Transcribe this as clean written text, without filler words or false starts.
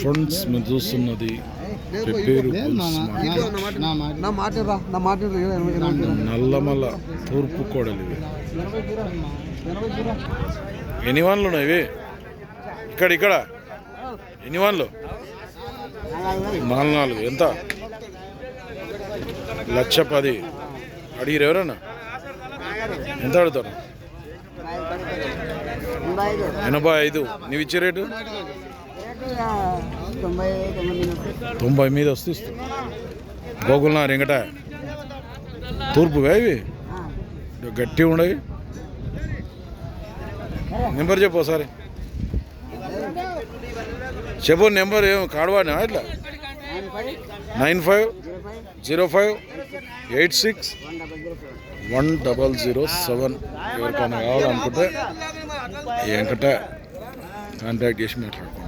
Friends మీరు చూస్తున్నది పెబ్బేరు నల్లమల తూర్పు కోడలు ఇవి. ఎన్ని వన్లు ఉన్నాయి ఇవి? ఇక్కడ ఎన్ని వన్లు? 4 ఎంత? 1,10,000 అడిగిరు ఎవరన్నా? ఎంత అడుగుతారు? 85. నీవు ఇచ్చే రేటు 90 మీద వస్తూ ఇస్తాం. గోగుల్నా రింగట తూర్పుగా ఇవి గట్టిగా ఉండవి. నెంబర్ చెప్పు ఒకసారి చెప్పు. నెంబర్ ఏం కాడవాడినా ఇట్లా? 9586810007. ఎవరికైనా కావాలనుకుంటే వెంకట కాంటాక్ట్ చేసి మాట్లాడుకోండి.